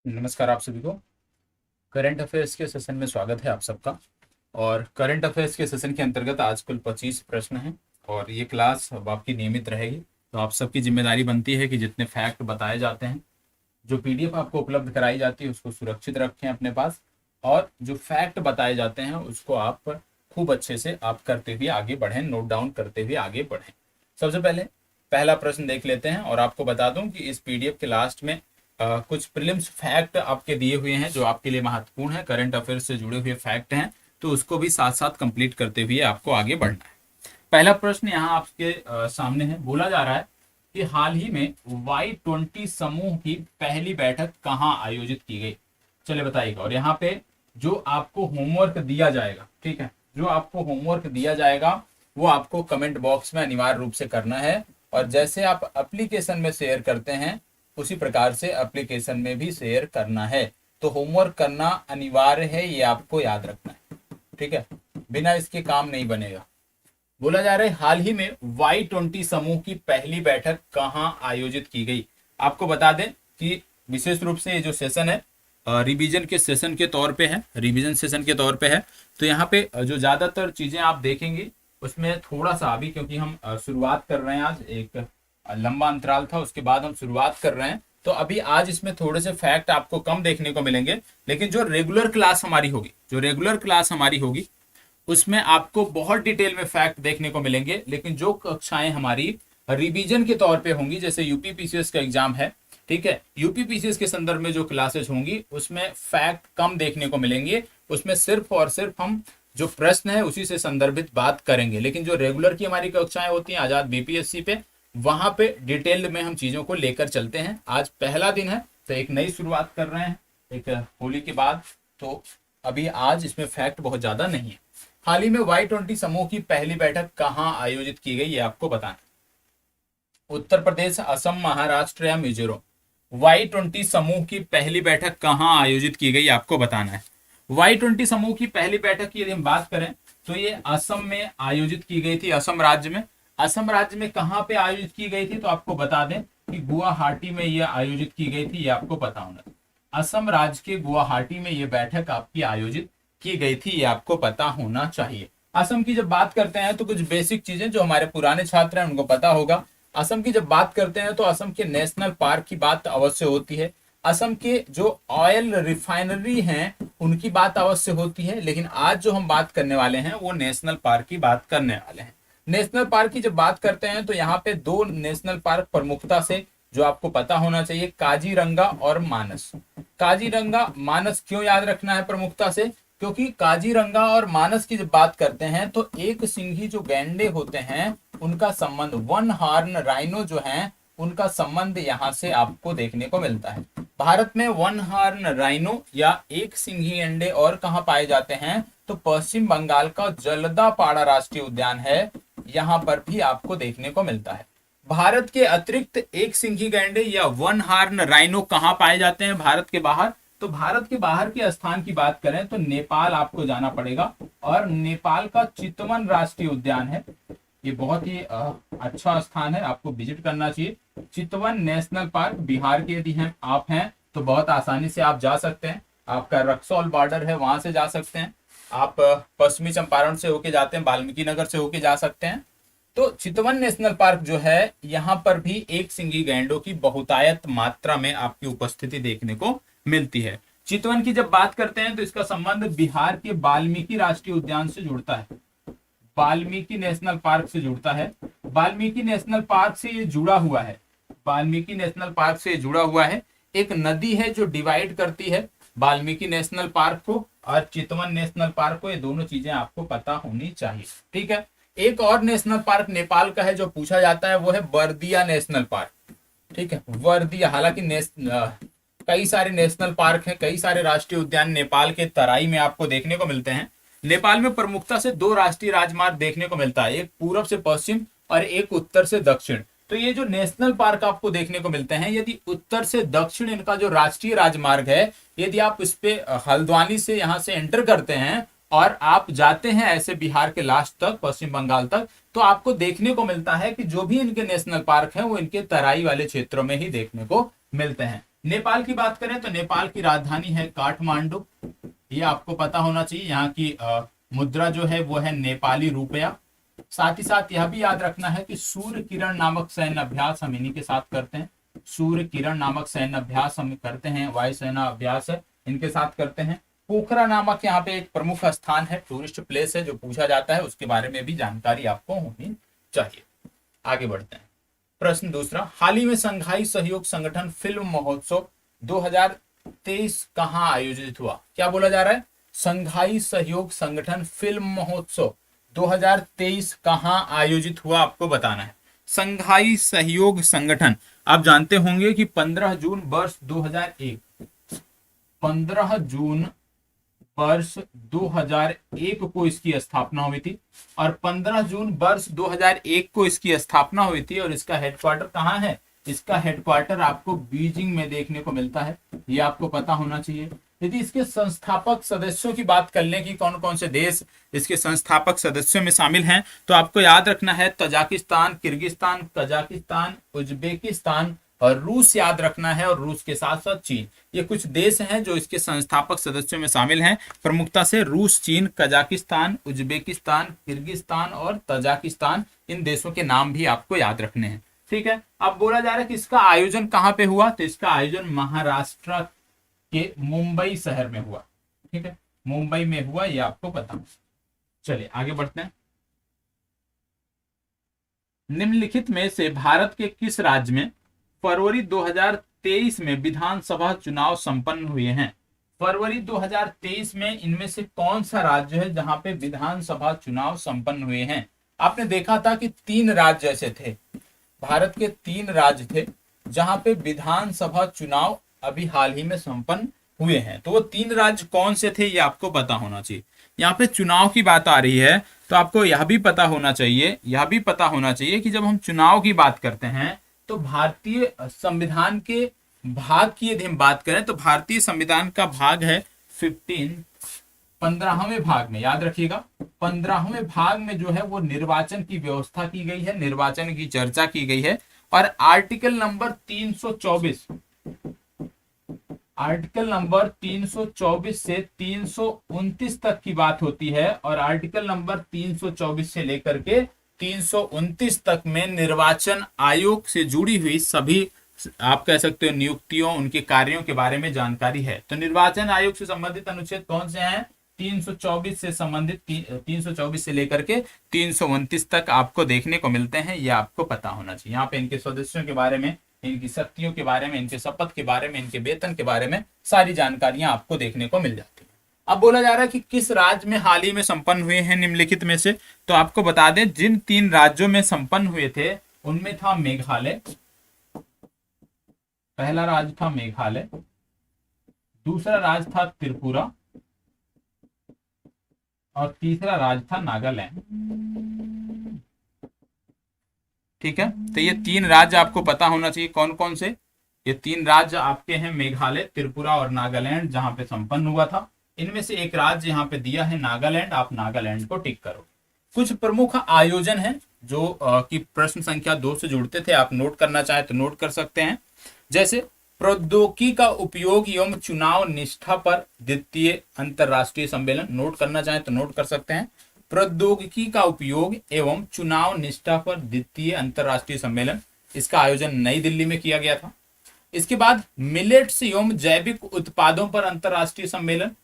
नमस्कार आप सभी को। करंट अफेयर्स के सेशन में स्वागत है आप सबका। और करंट अफेयर्स के सेशन के अंतर्गत आज कुल 25 प्रश्न हैं और ये क्लास अब आपकी नियमित रहेगी। तो आप सबकी जिम्मेदारी बनती है कि जितने फैक्ट बताए जाते हैं, जो पीडीएफ आपको उपलब्ध कराई जाती है, उसको सुरक्षित रखें अपने पास। और जो फैक्ट बताए जाते हैं उसको आप खूब अच्छे से आप करते हुए आगे बढ़ें, नोट डाउन करते हुए आगे बढ़ें। सबसे पहले पहला प्रश्न देख लेते हैं और आपको बता दूं कि इस पीडीएफ के लास्ट में कुछ प्रीलिम्स फैक्ट आपके दिए हुए हैं जो आपके लिए महत्वपूर्ण है, करंट अफेयर्स से जुड़े हुए फैक्ट हैं। तो उसको भी साथ साथ कंप्लीट करते हुए आपको आगे बढ़ना है। पहला प्रश्न यहाँ आपके सामने है। बोला जा रहा है कि हाल ही में Y20 समूह की पहली बैठक कहाँ आयोजित की गई। चले बताइएगा। और यहाँ पे जो आपको होमवर्क दिया जाएगा, ठीक है, जो आपको होमवर्क दिया जाएगा वो आपको कमेंट बॉक्स में अनिवार्य रूप से करना है। और जैसे आप एप्लीकेशन में शेयर करते हैं उसी प्रकार से एप्लीकेशन में भी शेयर करना है। तो होमवर्क करना अनिवार्य है, ये आपको याद रखना है, ठीक है, बिना इसके काम नहीं बनेगा। बोला जा रहा है हाल ही में Y20 समूह की पहली बैठक कहां आयोजित की गई। आपको बता दें कि विशेष रूप से ये जो सेशन है रिवीजन के सेशन के तौर पे है, रिवीजन सेशन के तौर पे है। तो यहाँ पे जो ज्यादातर चीजें आप देखेंगे उसमें थोड़ा सा अभी, क्योंकि हम शुरुआत कर रहे हैं, आज एक लंबा अंतराल था उसके बाद हम शुरुआत कर रहे हैं, तो अभी आज इसमें थोड़े से फैक्ट आपको कम देखने को मिलेंगे। लेकिन जो रेगुलर क्लास हमारी होगी, जो रेगुलर क्लास हमारी होगी उसमें आपको बहुत डिटेल में फैक्ट देखने को मिलेंगे। लेकिन जो कक्षाएं हमारी रिवीजन के तौर पे होंगी, जैसे यूपी पीसीएस का एग्जाम है, ठीक है, यूपी पीसीएस के संदर्भ में जो क्लासेस होंगी उसमें फैक्ट कम देखने को मिलेंगे। उसमें सिर्फ और सिर्फ हम जो प्रश्न है उसी से संदर्भित बात करेंगे। लेकिन जो रेगुलर की हमारी कक्षाएं होती हैं आजाद बीपीएससी पे, वहां पे डिटेल में हम चीजों को लेकर चलते हैं। आज पहला दिन है तो एक नई शुरुआत कर रहे हैं, एक होली के बाद। तो अभी आज इसमें फैक्ट बहुत ज्यादा नहीं है। हाल ही में Y20 समूह की पहली बैठक कहां आयोजित की गई ये आपको बताना। उत्तर प्रदेश, असम, महाराष्ट्र या मिजोरम। Y20 समूह की पहली बैठक कहां आयोजित की गई आपको बताना है। Y20 समूह की पहली बैठक की यदि हम बात करें तो ये असम में आयोजित की गई थी, असम राज्य में। असम राज्य में कहां पे आयोजित की गई थी तो आपको बता दें कि गुवाहाटी में यह आयोजित की गई थी, ये आपको पता होना। असम राज्य के गुवाहाटी में यह बैठक आपकी आयोजित की गई थी, ये आपको पता होना चाहिए। असम की जब बात करते हैं तो कुछ बेसिक चीजें जो हमारे पुराने छात्र हैं उनको पता होगा। असम की जब बात करते हैं तो असम के नेशनल पार्क की बात अवश्य होती है। असम के जो ऑयल रिफाइनरी हैं उनकी बात अवश्य होती है। लेकिन आज जो हम बात करने वाले हैं वो नेशनल पार्क की बात करने वाले हैं। नेशनल पार्क की जब बात करते हैं तो यहाँ पे दो नेशनल पार्क प्रमुखता से जो आपको पता होना चाहिए, काजीरंगा और मानस। काजीरंगा मानस क्यों याद रखना है प्रमुखता से, क्योंकि काजीरंगा और मानस की जब बात करते हैं तो एक सिंघी जो गैंडे होते हैं उनका संबंध, वन हार्न राइनो जो हैं उनका संबंध यहाँ से आपको देखने को मिलता है। भारत में वन हार्न राइनो या एक सिंघी गैंडे और कहाँ पाए जाते हैं तो पश्चिम बंगाल का जलदापाड़ा राष्ट्रीय उद्यान है, यहाँ पर भी आपको देखने को मिलता है। भारत के अतिरिक्त एक सिंघी गैंडे या वन हार्न राइनो कहाँ पाए जाते हैं भारत के बाहर। तो भारत के बाहर के स्थान की बात करें तो नेपाल आपको जाना पड़ेगा और नेपाल का चितवन राष्ट्रीय उद्यान है। ये बहुत ही अच्छा स्थान है, आपको विजिट करना चाहिए। चितवन नेशनल पार्क बिहार के यदि हैं आप हैं तो बहुत आसानी से आप जा सकते हैं। आपका रक्सौल बॉर्डर है वहां से जा सकते हैं। आप पश्चिमी चंपारण से होके जाते हैं, वाल्मीकि नगर से होके जा सकते हैं। तो चितवन नेशनल पार्क जो है यहाँ पर भी एक सिंघी गैंडों की बहुतायत मात्रा में आपकी उपस्थिति देखने को मिलती है। चितवन की जब बात करते हैं तो इसका संबंध बिहार के वाल्मीकि राष्ट्रीय उद्यान से जुड़ता है, वाल्मीकि नेशनल पार्क से जुड़ता है। वाल्मीकि नेशनल पार्क से ये जुड़ा हुआ है, वाल्मीकि नेशनल पार्क से जुड़ा हुआ है। एक नदी है जो डिवाइड करती है वाल्मीकि नेशनल पार्क को और चितवन नेशनल पार्क को, ये दोनों चीजें आपको पता होनी चाहिए, ठीक है। एक और नेशनल पार्क नेपाल का है जो पूछा जाता है, वो है बर्दिया नेशनल पार्क, ठीक है, बर्दिया। हालांकि कई सारे नेशनल पार्क हैं, कई सारे राष्ट्रीय उद्यान नेपाल के तराई में आपको देखने को मिलते हैं। नेपाल में प्रमुखता से दो राष्ट्रीय राजमार्ग देखने को मिलता है, एक पूर्व से पश्चिम और एक उत्तर से दक्षिण। तो ये जो नेशनल पार्क आपको देखने को मिलते हैं, यदि उत्तर से दक्षिण इनका जो राष्ट्रीय राजमार्ग है, यदि आप इस पे हल्द्वानी से यहाँ से एंटर करते हैं और आप जाते हैं ऐसे बिहार के लास्ट तक, पश्चिम बंगाल तक, तो आपको देखने को मिलता है कि जो भी इनके नेशनल पार्क हैं वो इनके तराई वाले क्षेत्रों में ही देखने को मिलते हैं। नेपाल की बात करें तो नेपाल की राजधानी है काठमांडू। ये आपको पता होना चाहिए। यहाँ की मुद्रा जो है वो है नेपाली रुपया। साथ ही साथ यह भी याद रखना है कि सूर्य किरण नामक सैन्य अभ्यास हम इन्हीं के साथ करते हैं। सूर्य किरण नामक सैन्य अभ्यास हम करते हैं, वायुसेना अभ्यास है, इनके साथ करते हैं। पोखरा नामक यहाँ पे एक प्रमुख स्थान है, टूरिस्ट प्लेस है जो पूछा जाता है, उसके बारे में भी जानकारी आपको होनी चाहिए। आगे बढ़ते हैं। प्रश्न दूसरा, हाल ही में संघाई सहयोग संगठन फिल्म महोत्सव 2023 कहाँ आयोजित हुआ? क्या बोला जा रहा है? संघाई सहयोग संगठन फिल्म महोत्सव 2023 कहाँ आयोजित हुआ, आपको बताना है। संघाई सहयोग संगठन, आप जानते होंगे कि 15 जून वर्ष 2001, 15 जून वर्ष 2001 को इसकी स्थापना हुई थी। और 15 जून वर्ष 2001 को इसकी स्थापना हुई थी। और इसका हेडक्वार्टर कहाँ है? इसका हेडक्वार्टर आपको बीजिंग में देखने को मिलता है, ये आपको पता होना चाहिए। यदि इसके संस्थापक सदस्यों की बात कर लें कि कौन कौन से देश इसके संस्थापक सदस्यों में शामिल हैं, तो आपको याद रखना है तजाकिस्तान, किर्गिस्तान, कजाकिस्तान, उज्बेकिस्तान और रूस याद रखना है। और रूस के साथ साथ चीन, ये कुछ देश हैं जो इसके संस्थापक सदस्यों में शामिल हैं। प्रमुखता से रूस, चीन, कजाकिस्तान, उज्बेकिस्तान, किर्गिस्तान और तजाकिस्तान, इन देशों के नाम भी आपको याद रखने हैं। ठीक है। अब बोला जा रहा है कि इसका आयोजन कहाँ पे हुआ, तो इसका आयोजन महाराष्ट्र के मुंबई शहर में हुआ। ठीक है, मुंबई में हुआ, ये आपको पता। चलिए आगे बढ़ते हैं। निम्नलिखित में से भारत के किस राज्य में फरवरी 2023 में विधानसभा चुनाव संपन्न हुए हैं? फरवरी 2023 में इनमें से कौन सा राज्य है जहां पे विधानसभा चुनाव संपन्न हुए हैं? आपने देखा था कि 3 राज्य ऐसे थे, भारत के 3 राज्य थे जहां पे विधानसभा चुनाव अभी हाल ही में संपन्न हुए हैं। तो वो 3 राज्य कौन से थे, ये आपको पता होना चाहिए। यहाँ पे चुनाव की बात आ रही है तो आपको यह भी पता होना चाहिए कि जब हम चुनाव की बात करते हैं तो भारतीय संविधान के भाग की यदि हम बात करें तो भारतीय संविधान का भाग है 15वें भाग में, याद रखिएगा 15वें भाग में जो है वो निर्वाचन की व्यवस्था की गई है, निर्वाचन की चर्चा की गई है। और आर्टिकल नंबर 324 से 329 तक की बात होती है। और आर्टिकल नंबर 324 से लेकर के 329 तक में निर्वाचन आयोग से जुड़ी हुई सभी, आप कह सकते हो, नियुक्तियों, उनके कार्यों के बारे में जानकारी है। तो निर्वाचन आयोग से संबंधित अनुच्छेद कौन से हैं? 324 से संबंधित 324 से लेकर के 329 तक आपको देखने को मिलते हैं, ये आपको पता होना चाहिए। यहाँ पे इनके सदस्यों के बारे में, इनकी शक्तियों के बारे में, इनके शपथ के बारे में, इनके वेतन के बारे में सारी जानकारियां आपको देखने को मिल जाती है। अब बोला जा रहा है कि किस राज्य में हाल ही में संपन्न हुए हैं निम्नलिखित में से, तो आपको बता दें जिन 3 राज्यों में संपन्न हुए थे उनमें था मेघालय, पहला राज्य था मेघालय, दूसरा राज्य था त्रिपुरा और तीसरा राज्य था नागालैंड। ठीक है, तो ये 3 राज्य आपको पता होना चाहिए कौन कौन से। ये 3 राज्य आपके हैं मेघालय, त्रिपुरा और नागालैंड, जहां पे संपन्न हुआ था। इनमें से एक राज्य यहाँ पे दिया है नागालैंड, आप नागालैंड को टिक करो। कुछ प्रमुख आयोजन हैं जो कि प्रश्न संख्या 2 से जुड़ते थे, आप नोट करना चाहे तो नोट कर सकते हैं। जैसे प्रौद्योगिकी का उपयोग एवं चुनाव निष्ठा पर द्वितीय अंतरराष्ट्रीय सम्मेलन, नोट करना चाहे तो नोट कर सकते हैं। प्रौद्योगिकी का उपयोग एवं चुनाव निष्ठा पर द्वितीय अंतरराष्ट्रीय सम्मेलन, इसका आयोजन नई दिल्ली में किया गया था। इसके बाद मिलेट्स एवं जैविक उत्पादों पर अंतरराष्ट्रीय सम्मेलन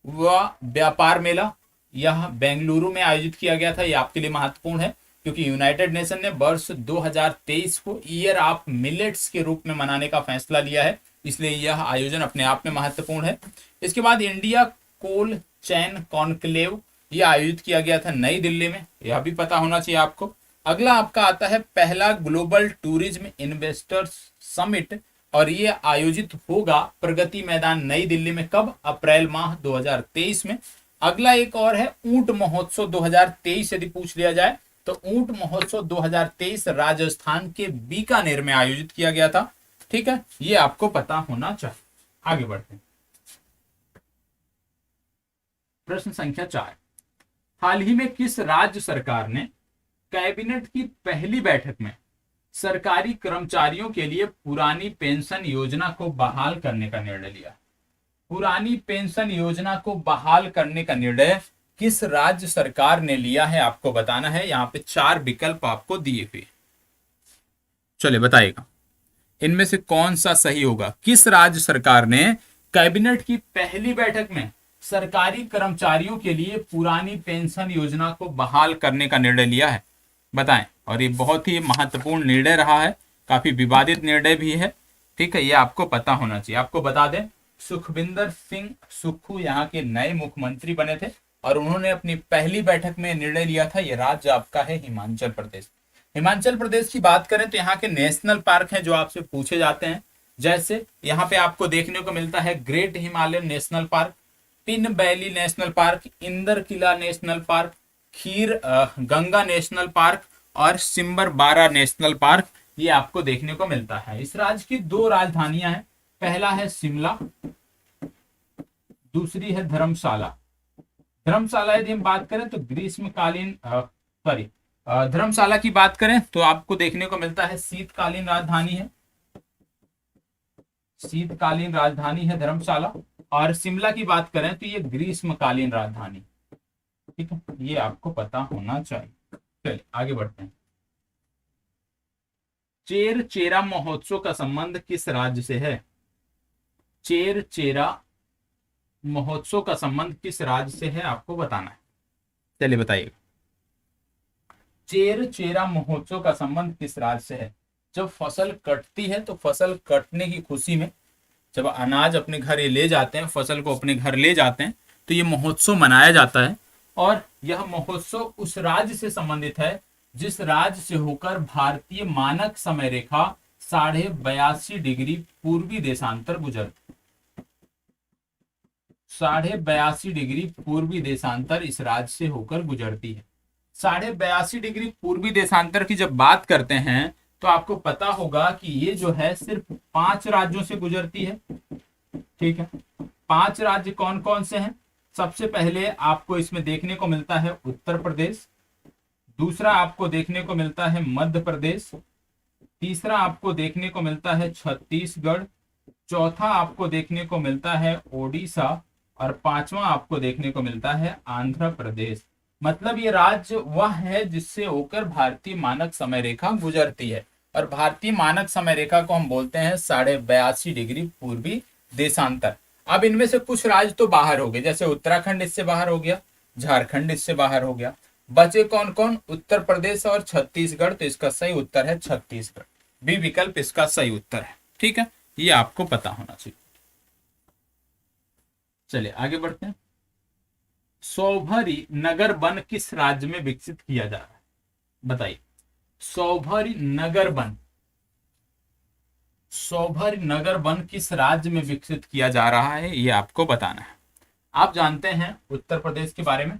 व व्यापार मेला, यह बेंगलुरु में आयोजित किया गया था। यह आपके लिए महत्वपूर्ण है क्योंकि यूनाइटेड नेशन ने वर्ष 2023 को ईयर ऑफ मिलेट्स के रूप में मनाने का फैसला लिया है, इसलिए यह आयोजन अपने आप में महत्वपूर्ण है। इसके बाद इंडिया कोल्ड चैन कॉन्क्लेव, यह आयोजित किया गया था नई दिल्ली में, यह भी पता होना चाहिए आपको। अगला आपका आता है पहला ग्लोबल टूरिज्म इन्वेस्टर्स समिट, और ये आयोजित होगा प्रगति मैदान नई दिल्ली में, कब? अप्रैल माह 2023 में। अगला एक और है ऊंट महोत्सव 2023, यदि पूछ लिया जाए तो ऊंट महोत्सव 2023 राजस्थान के बीकानेर में आयोजित किया गया था। ठीक है, ये आपको पता होना चाहिए। आगे बढ़ते हैं। प्रश्न संख्या 4, हाल ही में किस राज्य सरकार ने कैबिनेट की पहली बैठक में सरकारी कर्मचारियों के लिए पुरानी पेंशन योजना को बहाल करने का निर्णय लिया। पुरानी पेंशन योजना को बहाल करने का निर्णय किस राज्य सरकार ने लिया है आपको बताना है। यहाँ पे 4 विकल्प आपको दिए हुए, चलिए बताइएगा इनमें से कौन सा सही होगा। किस राज्य सरकार ने कैबिनेट की पहली बैठक में सरकारी कर्मचारियों के लिए पुरानी पेंशन योजना को बहाल करने का निर्णय लिया है, बताएं। और ये बहुत ही महत्वपूर्ण निर्णय रहा है, काफी विवादित निर्णय भी है, ठीक है, ये आपको पता होना चाहिए। आपको बता दें, सुखविंदर सिंह सुक्खू यहाँ के नए मुख्यमंत्री बने थे और उन्होंने अपनी पहली बैठक में निर्णय लिया था। ये राज्य आपका है हिमाचल प्रदेश। हिमाचल प्रदेश की बात करें तो यहाँ के नेशनल पार्क हैं जो आपसे पूछे जाते हैं, जैसे यहाँ पे आपको देखने को मिलता है great Himalayan national park, Pin valley national park, Inder Kila national park, Kheer Ganga national park और सिम्बर बारा नेशनल पार्क, ये आपको देखने को मिलता है। इस राज्य की 2 राजधानियां हैं, पहला है शिमला, दूसरी है धर्मशाला। धर्मशाला यदि हम बात करें तो ग्रीष्मकालीन धर्मशाला की बात करें तो आपको देखने को मिलता है शीतकालीन राजधानी है, शीतकालीन राजधानी है धर्मशाला। और शिमला की बात करें तो ये ग्रीष्मकालीन राजधानी, ठीक है, ये आपको पता होना चाहिए। चलिए आगे बढ़ते हैं। चेर चेरा महोत्सव का संबंध किस राज्य से है। चेर चेरा महोत्सव का संबंध किस राज्य से है आपको बताना है, चलिए बताइए। चेर चेरा महोत्सव का संबंध किस राज्य से है। जब फसल कटती है तो फसल कटने की खुशी में जब अनाज अपने घर ले जाते हैं, फसल को अपने घर ले जाते हैं, तो ये महोत्सव मनाया जाता है। और यह महोत्सव उस राज्य से संबंधित है जिस राज्य से होकर भारतीय मानक समय रेखा 82.5 डिग्री पूर्वी देशांतर गुजरती। 82.5 डिग्री पूर्वी देशांतर इस राज्य से होकर गुजरती है। 82.5 डिग्री पूर्वी देशांतर की जब बात करते हैं तो आपको पता होगा कि ये जो है सिर्फ 5 राज्यों से गुजरती है, ठीक है। 5 राज्य कौन कौन से हैं। सबसे पहले आपको इसमें देखने को मिलता है उत्तर प्रदेश, दूसरा आपको देखने को मिलता है मध्य प्रदेश, तीसरा आपको देखने को मिलता है छत्तीसगढ़, चौथा आपको देखने को मिलता है ओडिशा और 5वां आपको देखने को मिलता है आंध्र प्रदेश। मतलब ये राज्य वह है जिससे होकर भारतीय मानक समय रेखा गुजरती है और भारतीय मानक समय रेखा को हम बोलते हैं 82.5 डिग्री पूर्वी देशांतर। अब इनमें से कुछ राज्य तो बाहर हो गए, जैसे उत्तराखंड इससे बाहर हो गया, झारखंड इससे बाहर हो गया, बचे कौन कौन, उत्तर प्रदेश और छत्तीसगढ़। तो इसका सही उत्तर है छत्तीसगढ़, बी विकल्प इसका सही उत्तर है, ठीक है, ये आपको पता होना चाहिए। चलिए आगे बढ़ते हैं। सौभरी नगर वन किस राज्य में विकसित किया जा रहा है, बताइए। सौभरी नगर वन, सौभरी नगर वन किस राज्य में विकसित किया जा रहा है, ये आपको बताना है। आप जानते हैं उत्तर प्रदेश के बारे में।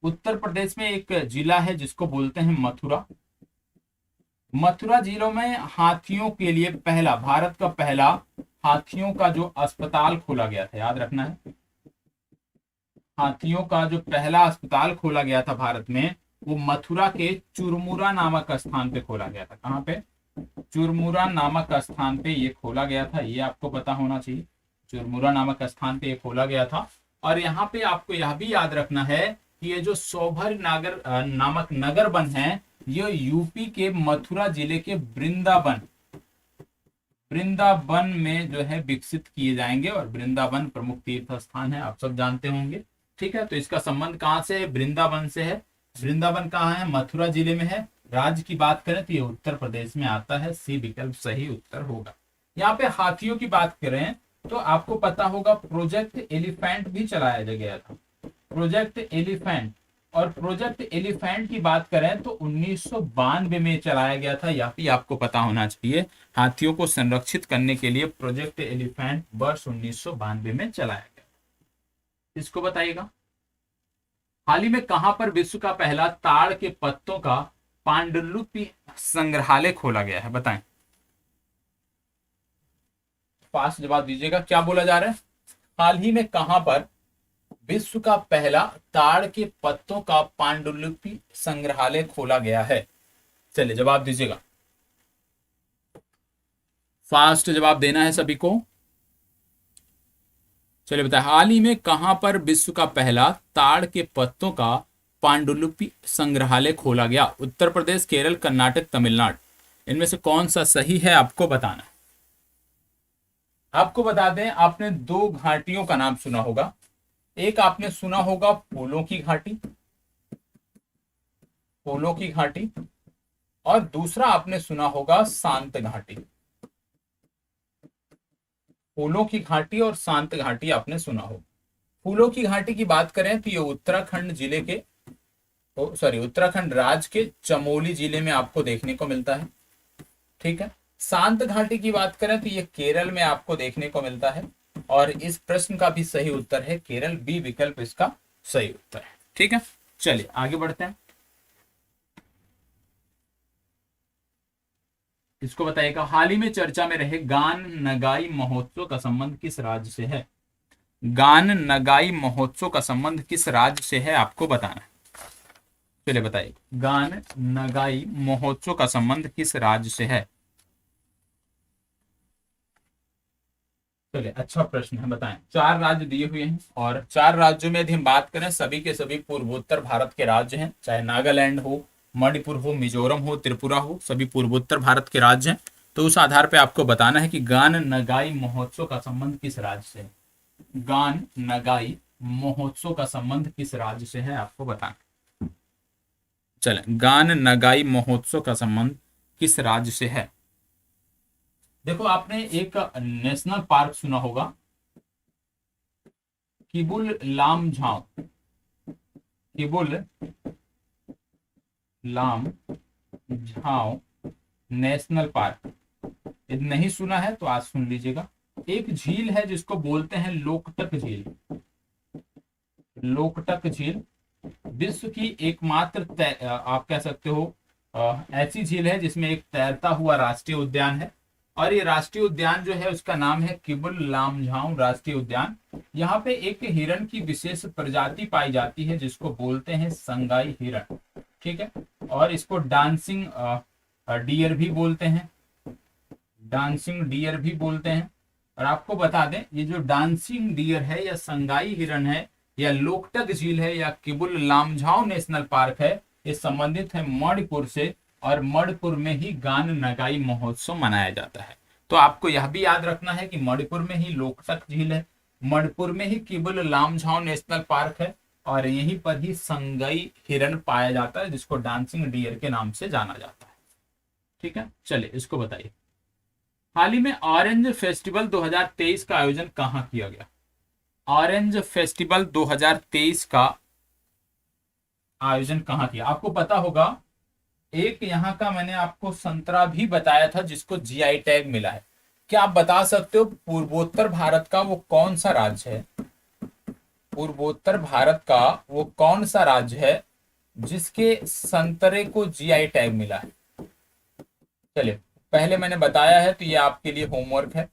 उत्तर प्रदेश में एक जिला है जिसको बोलते हैं मथुरा। मथुरा जिलों में हाथियों के लिए पहला, भारत का पहला हाथियों का जो अस्पताल खोला गया था, याद रखना है, हाथियों का जो पहला अस्पताल खोला गया था भारत में, वो मथुरा के चुरमुरा नामक स्थान पे खोला गया था। कहाँ पे, चुरमुरा नामक स्थान पे ये खोला गया था, ये आपको पता होना चाहिए। चुरमुरा नामक स्थान पे ये खोला गया था। और यहाँ पे आपको यह भी याद रखना है कि ये जो सौभर नागर नामक नगर वन है, ये यूपी के मथुरा जिले के वृंदावन में जो है विकसित किए जाएंगे। और वृंदावन प्रमुख तीर्थ स्थान है, आप सब जानते होंगे, ठीक है। तो इसका संबंध कहाँ से है, वृंदावन से है। वृंदावन कहाँ है, मथुरा जिले में है। राज्य की बात करें तो ये उत्तर प्रदेश में आता है, सी विकल्प सही उत्तर होगा। यहाँ पे हाथियों की बात करें तो आपको पता होगा प्रोजेक्ट एलिफेंट भी चलाया गया था, प्रोजेक्ट एलिफेंट। और प्रोजेक्ट एलिफेंट की बात करें तो 1992 में चलाया गया था, यह भी आपको पता होना चाहिए। हाथियों को संरक्षित करने के लिए प्रोजेक्ट एलिफेंट वर्ष 1992 में चलाया गया, इसको बताइएगा। हाल ही में कहां पर विश्व का पहला ताड़ के पत्तों का पांडुलिपि संग्रहालय खोला गया है, बताएं। फास्ट जवाब दीजिएगा, क्या बोला जा रहा है। हाल ही में कहां पर विश्व का पहला ताड़ के पत्तों का पांडुलिपि संग्रहालय खोला गया है। चलिए जवाब दीजिएगा, फास्ट जवाब देना है सभी को। चलिए बताए, हाल ही में कहां पर विश्व का पहला ताड़ के पत्तों का पांडुलिपि संग्रहालय खोला गया? उत्तर प्रदेश, केरल, कर्नाटक, तमिलनाडु। इनमें से कौन सा सही है आपको बताना है। आपको बता दें, आपने दो घाटियों का नाम सुना होगा। एक आपने सुना होगा फूलों की घाटी, फूलों की घाटी, और दूसरा आपने सुना होगा शांत घाटी। फूलों की घाटी और शांत घाटी आपने सुना हो। फूलों की घाटी की बात करें तो ये उत्तराखंड जिले के, सॉरी, उत्तराखंड राज्य के चमोली जिले में आपको देखने को मिलता है। ठीक है। शांत घाटी की बात करें तो ये केरल में आपको देखने को मिलता है, और इस प्रश्न का भी सही उत्तर है केरल, बी विकल्प इसका सही उत्तर है। ठीक है, चलिए आगे बढ़ते हैं। इसको बताइएगा, हाल ही में चर्चा में रहे गान नगाई महोत्सव का संबंध किस राज्य से है? गान नगाई महोत्सव का संबंध किस राज्य से है आपको बताना है। चलिए बताइए, गान नगाई महोत्सव का संबंध किस राज्य से है? चलिए, अच्छा प्रश्न है, बताएं। 4 राज्य दिए हुए हैं, और 4 राज्यों में यदि हम बात करें, सभी के सभी पूर्वोत्तर भारत के राज्य हैं। चाहे नागालैंड हो, मणिपुर हो, मिजोरम हो, त्रिपुरा हो, सभी पूर्वोत्तर भारत के राज्य हैं। तो उस आधार पे आपको बताना है कि गान नगाई महोत्सव का संबंध किस राज्य से है। गान नगाई महोत्सव का संबंध किस राज्य से है आपको बताना। चले, गान नगाई महोत्सव का संबंध किस राज्य से है? देखो, आपने एक नेशनल पार्क सुना होगा, किबुल लामझाओ, किबुल लामझाओ नेशनल पार्क। यदि नहीं सुना है तो आज सुन लीजिएगा। एक झील है जिसको बोलते हैं लोकटक झील। लोकटक झील विश्व की एकमात्र आप कह सकते हो ऐसी झील है जिसमें एक तैरता हुआ राष्ट्रीय उद्यान है, और ये राष्ट्रीय उद्यान जो है उसका नाम है किबुल लामझाओ राष्ट्रीय उद्यान। यहाँ पे एक हिरण की विशेष प्रजाति पाई जाती है जिसको बोलते हैं संगाई हिरण। ठीक है, और इसको डांसिंग डियर भी बोलते हैं, डांसिंग डियर भी बोलते हैं। और आपको बता दें, ये जो डांसिंग डियर है या संगाई हिरण है या लोकटक झील है या किबुल लामझाओ नेशनल पार्क है, ये संबंधित है मणिपुर से, और मणिपुर में ही गान नगाई महोत्सव मनाया जाता है। तो आपको यह भी याद रखना है कि मणिपुर में ही लोकटक झील है, मणिपुर में ही किबुल लामझाओ नेशनल पार्क है, और यहीं पर ही संगाई हिरण पाया जाता है जिसको डांसिंग डियर के नाम से जाना जाता है। ठीक है, चलिए इसको बताइए, हाल ही में ऑरेंज फेस्टिवल 2023 का आयोजन कहां किया गया? ऑरेंज फेस्टिवल 2023 का आयोजन कहां किया? आपको पता होगा, एक यहाँ का मैंने आपको संतरा भी बताया था जिसको जीआई टैग मिला है। क्या आप बता सकते हो पूर्वोत्तर भारत का वो कौन सा राज्य है? पूर्वोत्तर भारत का वो कौन सा राज्य है जिसके संतरे को जीआई टैग मिला है? चलिए, पहले मैंने बताया है तो ये आपके लिए होमवर्क है।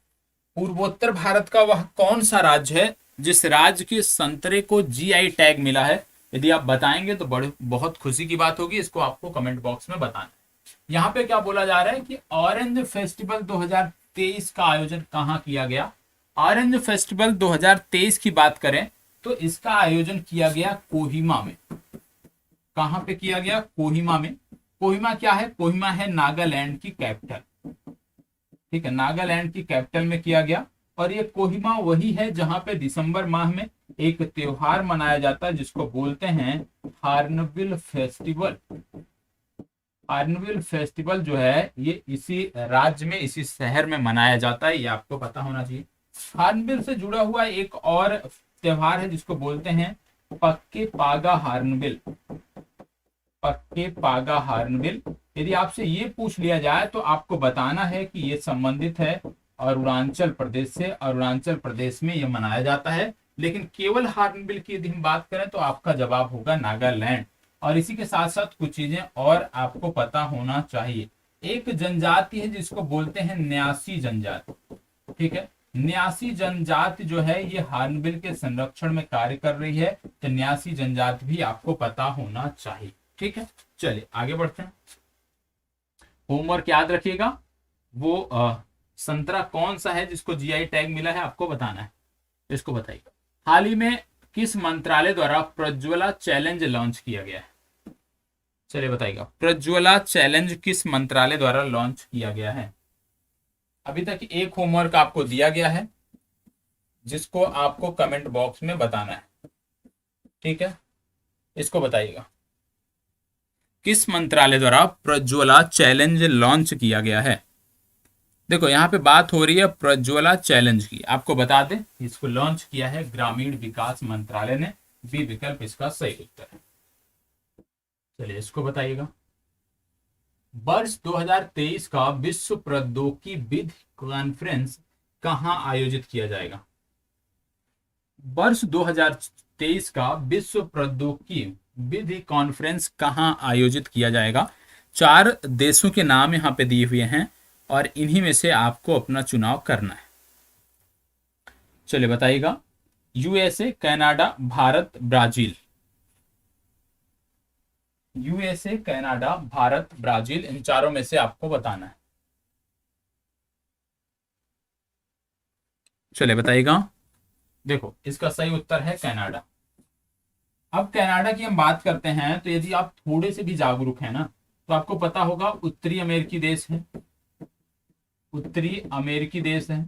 पूर्वोत्तर भारत का वह कौन सा राज्य है जिस राज्य के संतरे को जीआई टैग मिला है? यदि आप बताएंगे तो बड़े बहुत खुशी की बात होगी। इसको आपको कमेंट बॉक्स में बताना है। यहाँ पे क्या बोला जा रहा है कि ऑरेंज फेस्टिवल 2023 का आयोजन कहाँ किया गया? ऑरेंज फेस्टिवल 2023 की बात करें तो इसका आयोजन किया गया कोहिमा में। कहाँ पे किया गया? कोहिमा में। कोहिमा क्या है? कोहिमा है नागालैंड की कैपिटल। ठीक है, नागालैंड की कैपिटल में किया गया, और ये कोहिमा वही है जहां पे दिसंबर माह में एक त्योहार मनाया जाता है जिसको बोलते हैं हार्नबिल फेस्टिवल। हार्नबिल फेस्टिवल जो है ये इसी राज्य में, इसी शहर में मनाया जाता है, ये आपको पता होना चाहिए। हार्नबिल से जुड़ा हुआ एक और त्योहार है जिसको बोलते हैं पक्के पागा हार्नबिल। पक्के पागा हार्नबिल। यदि आपसे ये पूछ लिया जाए तो आपको बताना है कि ये संबंधित है अरुणाचल प्रदेश से। अरुणाचल प्रदेश में यह मनाया जाता है, लेकिन केवल हार्नबिल की यदि हम बात करें तो आपका जवाब होगा नागालैंड। और इसी के साथ साथ कुछ चीजें और आपको पता होना चाहिए। एक जनजाति है जिसको बोलते हैं न्यासी जनजाति। ठीक है, न्यासी जनजाति जो है ये हार्नबिल के संरक्षण में कार्य कर रही है, तो न्यासी जनजाति भी आपको पता होना चाहिए। ठीक है, चलिए आगे बढ़ते हैं। होमवर्क याद रखिएगा। वो संतरा कौन सा है जिसको जीआई टैग मिला है, आपको बताना है। इसको बताइएगा। हाल ही में किस मंत्रालय द्वारा प्रज्वला चैलेंज लॉन्च किया गया है? चलिए बताइएगा, प्रज्वला चैलेंज किस मंत्रालय द्वारा लॉन्च किया गया है? अभी तक एक होमवर्क आपको दिया गया है जिसको आपको कमेंट बॉक्स में बताना है, ठीक है? इसको बताइएगा, किस मंत्रालय द्वारा प्रज्वला चैलेंज लॉन्च किया गया है? देखो यहाँ पे बात हो रही है प्रज्वला चैलेंज की। आपको बता दें इसको लॉन्च किया है ग्रामीण विकास मंत्रालय ने। बी विकल्प इसका सही उत्तर है। चलिए इसको बताइएगा। वर्ष 2023 का विश्व प्रौद्योगिकी विधि कॉन्फ्रेंस कहां आयोजित किया जाएगा? वर्ष 2023 का विश्व प्रौद्योगिकी विधि कॉन्फ्रेंस कहां आयोजित किया जाएगा? 4 देशों के नाम यहां पे दिए हुए हैं और इन्हीं में से आपको अपना चुनाव करना है। चलिए बताइएगा, USA, Canada, Bharat, Brazil. USA, Canada, Bharat, Brazil, इन चारों में से आपको बताना है। चलिए बताइएगा। देखो इसका सही उत्तर है कनाडा। अब कनाडा की हम बात करते हैं तो यदि आप थोड़े से भी जागरूक हैं ना तो आपको पता होगा उत्तरी अमेरिकी देश है, उत्तरी अमेरिकी देश है।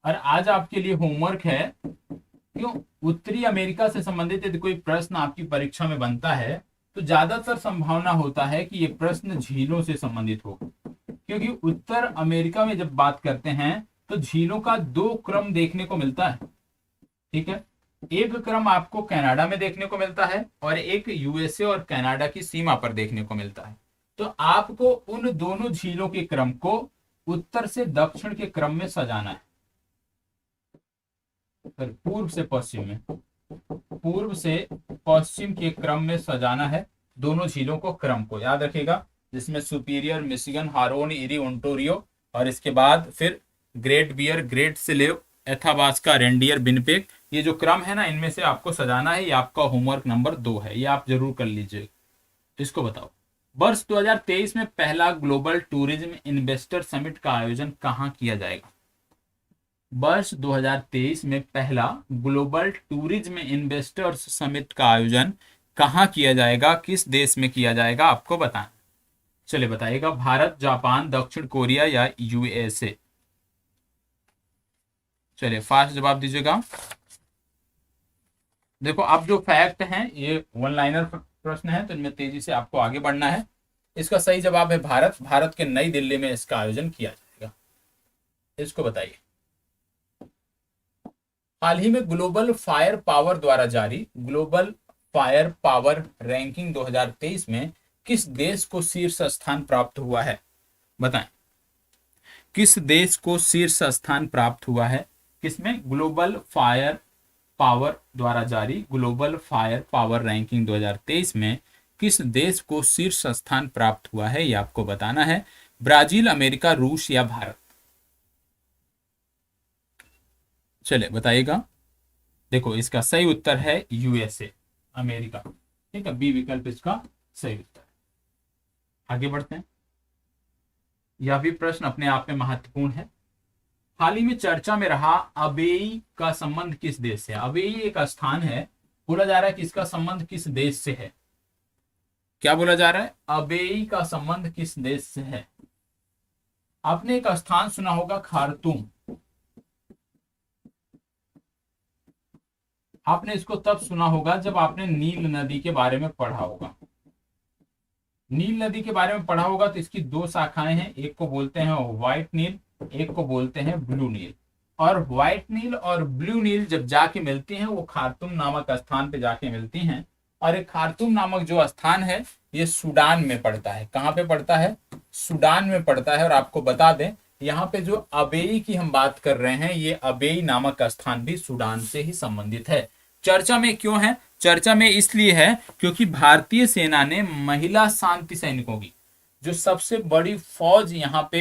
और आज आपके लिए होमवर्क है, क्यों उत्तरी अमेरिका से संबंधित यदि कोई प्रश्न आपकी परीक्षा में बनता है तो ज्यादातर संभावना होता है कि ये प्रश्न झीलों से संबंधित हो, क्योंकि उत्तर अमेरिका में जब बात करते हैं तो झीलों का 2 क्रम देखने को मिलता है, ठीक है? एक क्रम आपको कनाडा में देखने को मिलता है और एक यूएसए और कनाडा की सीमा पर देखने को मिलता है। तो आपको उन दोनों झीलों के क्रम को उत्तर से दक्षिण के क्रम में सजाना है, पूर्व से पश्चिम में, पूर्व से पश्चिम के क्रम में सजाना है दोनों झीलों को, क्रम को याद रखिएगा, जिसमें superior, Michigan, Haroon, eri, Ontario और इसके बाद फिर Great Bear, Great Slave, Athabasca, reindeer, Winnipeg, ये जो क्रम है ना इनमें से आपको सजाना है। ये आपका होमवर्क नंबर 2 है, ये आप जरूर कर लीजिए। इसको बताओ, वर्ष 2023 में पहला ग्लोबल टूरिज्म इन्वेस्टर समिट का आयोजन कहां किया जाएगा? वर्ष 2023 में पहला ग्लोबल टूरिज्म इन्वेस्टर्स समिट का आयोजन कहां किया जाएगा, किस देश में किया जाएगा, आपको बताना। चलिए बताइएगा, भारत, जापान, दक्षिण कोरिया या यूएसए। चलिए फास्ट जवाब दीजिएगा। देखो अब जो फैक्ट हैं ये 1 लाइनर प्रश्न है तो इनमें तेजी से आपको आगे बढ़ना है। इसका सही जवाब है भारत। भारत के नई दिल्ली में इसका आयोजन किया जाएगा। इसको बताइए, हाल ही में ग्लोबल फायर पावर द्वारा जारी ग्लोबल फायर पावर रैंकिंग 2023 में किस देश को शीर्ष स्थान प्राप्त हुआ है? बताएं, किस देश को शीर्ष स्थान प्राप्त हुआ है? किसमें? ग्लोबल फायर पावर द्वारा जारी ग्लोबल फायर पावर रैंकिंग 2023 में किस देश को शीर्ष स्थान प्राप्त हुआ है, ये आपको बताना है। ब्राजील, अमेरिका, रूस या भारत? चले बताइएगा। देखो इसका सही उत्तर है यूएसए, अमेरिका, ठीक है? बी विकल्प इसका सही उत्तर। आगे बढ़ते हैं। यह भी प्रश्न अपने आप में महत्वपूर्ण है। हाल ही में चर्चा में रहा अबेई का संबंध किस देश से है? अबेई एक स्थान है, बोला जा रहा है कि इसका संबंध किस देश से है? क्या बोला जा रहा है? अबेई का संबंध किस देश से है? आपने एक स्थान सुना होगा खार्तूम। आपने इसको तब सुना होगा जब आपने नील नदी के बारे में पढ़ा होगा। नील नदी के बारे में पढ़ा होगा तो इसकी 2 शाखाएं हैं, एक को बोलते हैं व्हाइट नील, एक को बोलते हैं ब्लू नील। और व्हाइट नील और ब्लू नील जब जाके मिलती हैं वो खार्तूम नामक स्थान पे जाके मिलती हैं। और एक खार्तूम नामक जो स्थान है ये सूडान में पड़ता है। कहाँ पे पड़ता है? सूडान में पड़ता है। और आपको बता दें यहाँ पे जो अबेई की हम बात कर रहे हैं ये अबेई नामक स्थान भी सूडान से ही संबंधित है। चर्चा में क्यों है? चर्चा में इसलिए है क्योंकि भारतीय सेना ने महिला शांति सैनिकों की जो सबसे बड़ी फौज यहाँ पे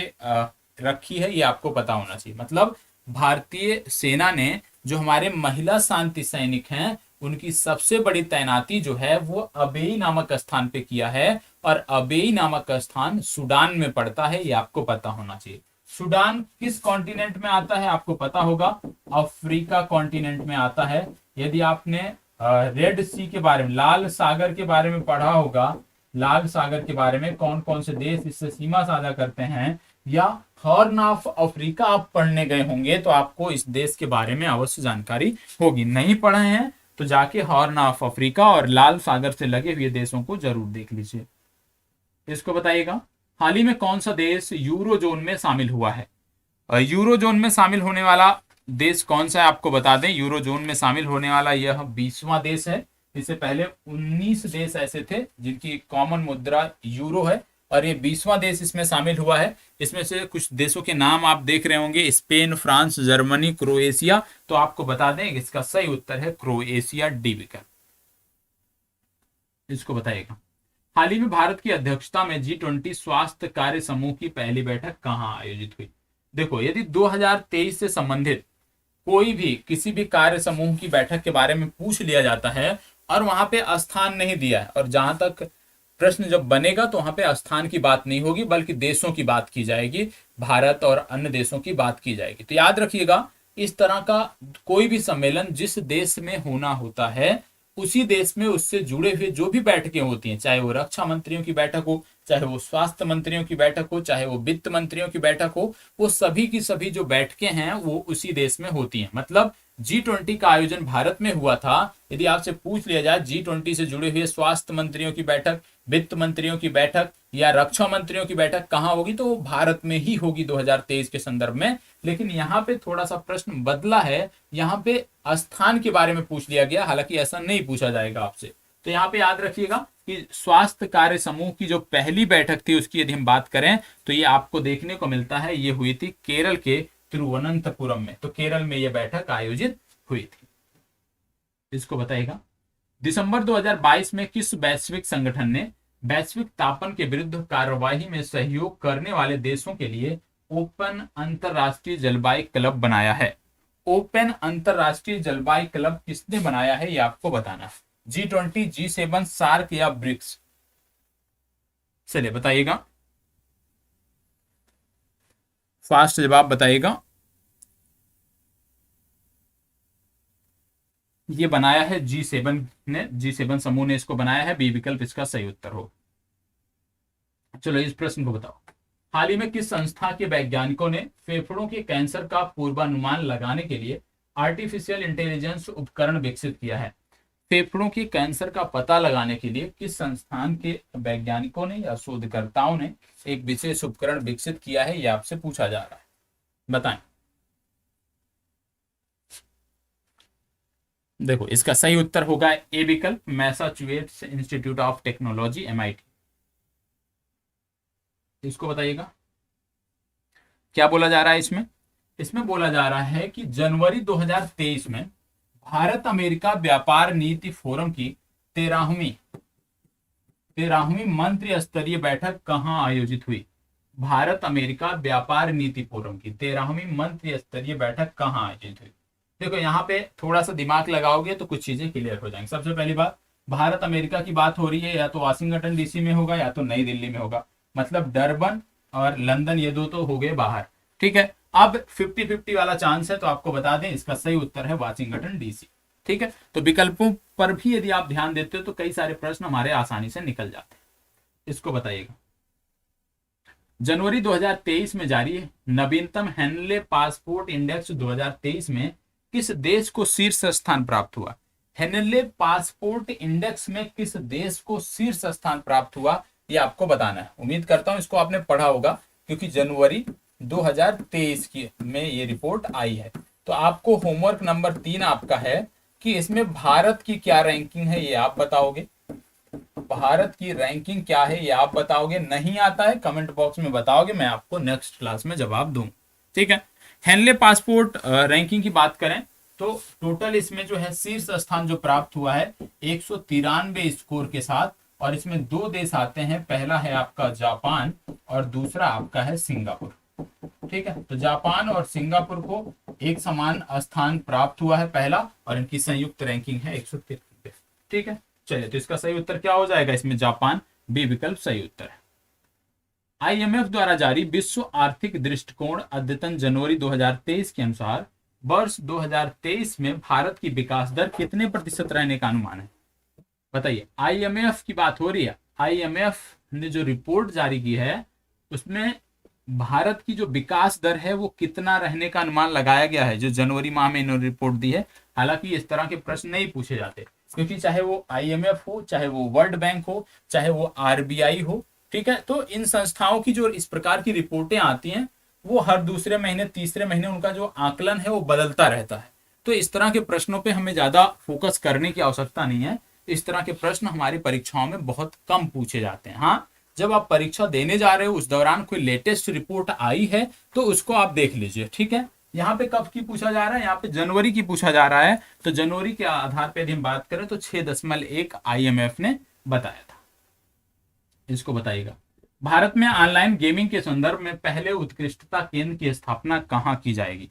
रखी है, ये आपको पता होना चाहिए। मतलब भारतीय सेना ने जो हमारे महिला शांति सैनिक हैं उनकी सबसे बड़ी तैनाती जो है वो अबेई नामक स्थान पे किया है, और अबेई नामक स्थान सूडान में पड़ता है, ये आपको पता होना चाहिए। सूडान किस कॉन्टिनेंट में आता है आपको पता होगा, अफ्रीका कॉन्टिनेंट में आता है। यदि आपने रेड सी के बारे में, लाल सागर के बारे में पढ़ा होगा, लाल सागर के बारे में कौन कौन से देश इससे सीमा साझा करते हैं, या हॉर्न ऑफ अफ्रीका आप पढ़ने गए होंगे तो आपको इस देश के बारे में अवश्य जानकारी होगी। नहीं पढ़े हैं तो जाके हॉर्न ऑफ अफ्रीका और लाल सागर से लगे हुए देशों को जरूर देख लीजिए। इसको बताइएगा, हाल ही में कौन सा देश यूरो जोन में शामिल हुआ है? यूरो जोन में शामिल होने वाला देश कौन सा है आपको बता दें। यूरो जोन में शामिल होने वाला यह 20वां देश है। इससे पहले 19 देश ऐसे थे जिनकी कॉमन मुद्रा यूरो है, और ये 20वां देश इसमें शामिल हुआ है। इसमें से कुछ देशों के नाम आप देख रहे होंगे, स्पेन, फ्रांस, जर्मनी, क्रोएशिया। तो आपको बता दें इसका सही उत्तर है क्रोएशिया, डी विकल्प। इसको बताइएगा, हाल ही में भारत की अध्यक्षता में G20 स्वास्थ्य कार्य समूह की पहली बैठक कहां आयोजित हुई? देखो, यदि 2023 से संबंधित कोई भी किसी भी कार्य समूह की बैठक के बारे में पूछ लिया जाता है और वहां पे स्थान नहीं दिया है, और जहां तक प्रश्न जब बनेगा तो वहां पे स्थान की बात नहीं होगी बल्कि देशों की बात की जाएगी, भारत और अन्य देशों की बात की जाएगी। तो याद रखिएगा, इस तरह का कोई भी सम्मेलन जिस देश में होना होता है उसी देश में उससे जुड़े हुए जो भी बैठकें होती हैं, चाहे वो रक्षा मंत्रियों की बैठक हो, चाहे वो स्वास्थ्य मंत्रियों की बैठक हो, चाहे वो वित्त मंत्रियों की बैठक हो, वो सभी की सभी जो बैठकें हैं वो उसी देश में होती हैं। मतलब G20 का आयोजन भारत में हुआ था। यदि आपसे पूछ लिया जाए G20 से जुड़े हुए स्वास्थ्य मंत्रियों की बैठक, वित्त मंत्रियों की बैठक या रक्षा मंत्रियों की बैठक कहां होगी, तो वो भारत में ही होगी 2023 के संदर्भ में। लेकिन यहाँ पे थोड़ा सा प्रश्न बदला है, यहाँ पे स्थान के बारे में पूछ लिया गया, हालांकि ऐसा नहीं पूछा जाएगा आपसे। तो यहाँ पे याद रखिएगा कि स्वास्थ्य कार्य समूह की जो पहली बैठक थी उसकी यदि हम बात करें तो ये आपको देखने को मिलता है, ये हुई थी केरल के तिरुवनंतपुरम में। तो केरल में यह बैठक आयोजित हुई थी। इसको बताइएगा, दिसंबर 2022 में किस वैश्विक संगठन ने वैश्विक तापन के विरुद्ध कार्यवाही में सहयोग करने वाले देशों के लिए ओपन अंतरराष्ट्रीय जलवायु क्लब बनाया है? ओपन अंतरराष्ट्रीय जलवायु क्लब किसने बनाया है ये आपको बताना है। G20, G7, सार्क या ब्रिक्स? चलिए बताइएगा, फास्ट जवाब बताइएगा। ये बनाया है G7 ने, G7 समूह ने इसको बनाया है, बी विकल्प इसका सही उत्तर हो। चलो इस प्रश्न को बताओ, हाल ही में किस संस्था के वैज्ञानिकों ने फेफड़ों के कैंसर का पूर्वानुमान लगाने के लिए आर्टिफिशियल इंटेलिजेंस उपकरण विकसित किया है? फेफड़ों के कैंसर का पता लगाने के लिए किस संस्थान के वैज्ञानिकों ने या शोधकर्ताओं ने एक विशेष उपकरण विकसित किया है, यह आपसे पूछा जा रहा है, बताएं। देखो इसका सही उत्तर होगा ए विकल्प, Massachusetts institute of technology, MIT। इसको बताइएगा, क्या बोला जा रहा है इसमें? इसमें बोला जा रहा है कि जनवरी 2023 में भारत अमेरिका व्यापार नीति फोरम की 13वीं मंत्री स्तरीय बैठक कहां आयोजित हुई? भारत अमेरिका व्यापार नीति फोरम की 13वीं मंत्री स्तरीय बैठक कहां आयोजित हुई? देखो यहाँ पे थोड़ा सा दिमाग लगाओगे तो कुछ चीजें क्लियर हो जाएंगी। सबसे पहली बात, भारत अमेरिका की बात हो रही है, या तो वाशिंगटन DC में होगा या तो नई दिल्ली में होगा। मतलब डरबन और लंदन ये दो तो हो गए बाहर, ठीक है। अब 50-50 वाला चांस है, तो आपको बता दें इसका सही उत्तर है वाशिंगटन DC, ठीक है। तो विकल्पों पर भी यदि आप ध्यान देते हो तो कई सारे प्रश्न हमारे आसानी से निकल जाते हैं। इसको बताइएगा, जनवरी 2023 में जारी नवीनतम हेनले पासपोर्ट इंडेक्स 2023 में किस देश को शीर्ष स्थान प्राप्त हुआ? हेनले पासपोर्ट इंडेक्स में किस देश को शीर्ष स्थान प्राप्त हुआ ये आपको बताना है। उम्मीद करता हूं इसको आपने पढ़ा होगा, क्योंकि जनवरी 2023 की में ये रिपोर्ट आई है। तो आपको होमवर्क नंबर 3 आपका है कि इसमें भारत की क्या रैंकिंग है ये आप बताओगे। भारत की रैंकिंग क्या है ये आप बताओगे। नहीं आता है कमेंट बॉक्स में बताओगे, मैं आपको नेक्स्ट क्लास में जवाब दूं, ठीक है। हेनले पासपोर्ट रैंकिंग की बात करें तो टोटल इसमें जो है शीर्ष स्थान जो प्राप्त हुआ है 193 स्कोर के साथ, और इसमें 2 देश आते हैं, पहला है आपका जापान और दूसरा आपका है सिंगापुर। ठीक है, तो जापान और सिंगापुर को एक समान स्थान प्राप्त हुआ है पहला, और इनकी संयुक्त रैंकिंग है 133। ठीक है, चलिए, तो इसका सही उत्तर क्या हो जाएगा इसमें? जापान, बी विकल्प सही उत्तर है। आईएमएफ द्वारा जारी विश्व आर्थिक दृष्टिकोण अद्यतन जनवरी 2023 के अनुसार वर्ष 2023 में भारत की विकास दर कितने प्रतिशत रहने का अनुमान है? बताइए, आईएमएफ की बात हो रही है। आईएमएफ ने जो रिपोर्ट जारी की है उसमें भारत की जो विकास दर है वो कितना रहने का अनुमान लगाया गया है, जो जनवरी माह में इन्होंने रिपोर्ट दी है। हालांकि इस तरह के प्रश्न नहीं पूछे जाते, क्योंकि चाहे वो आईएमएफ हो, चाहे वो वर्ल्ड बैंक हो, चाहे वो आरबीआई हो, ठीक है, तो इन संस्थाओं की जो इस प्रकार की रिपोर्टें आती हैं वो हर दूसरे महीने, तीसरे महीने उनका जो आकलन है वो बदलता रहता है। तो इस तरह के प्रश्नों पे हमें ज्यादा फोकस करने की आवश्यकता नहीं है। इस तरह के प्रश्न हमारी परीक्षाओं में बहुत कम पूछे जाते हैं। हाँ, जब आप परीक्षा देने जा रहे हो उस दौरान कोई लेटेस्ट रिपोर्ट आई है तो उसको आप देख लीजिए। ठीक है, यहाँ पे कब की पूछा जा रहा है? यहाँ पे जनवरी की पूछा जा रहा है। तो जनवरी के आधार पर यदि हम बात करें तो 6.1 आईएमएफ ने बताया था। इसको बताइएगा, भारत में ऑनलाइन गेमिंग के संदर्भ में पहले उत्कृष्टता केंद्र की स्थापना कहाँ की जाएगी?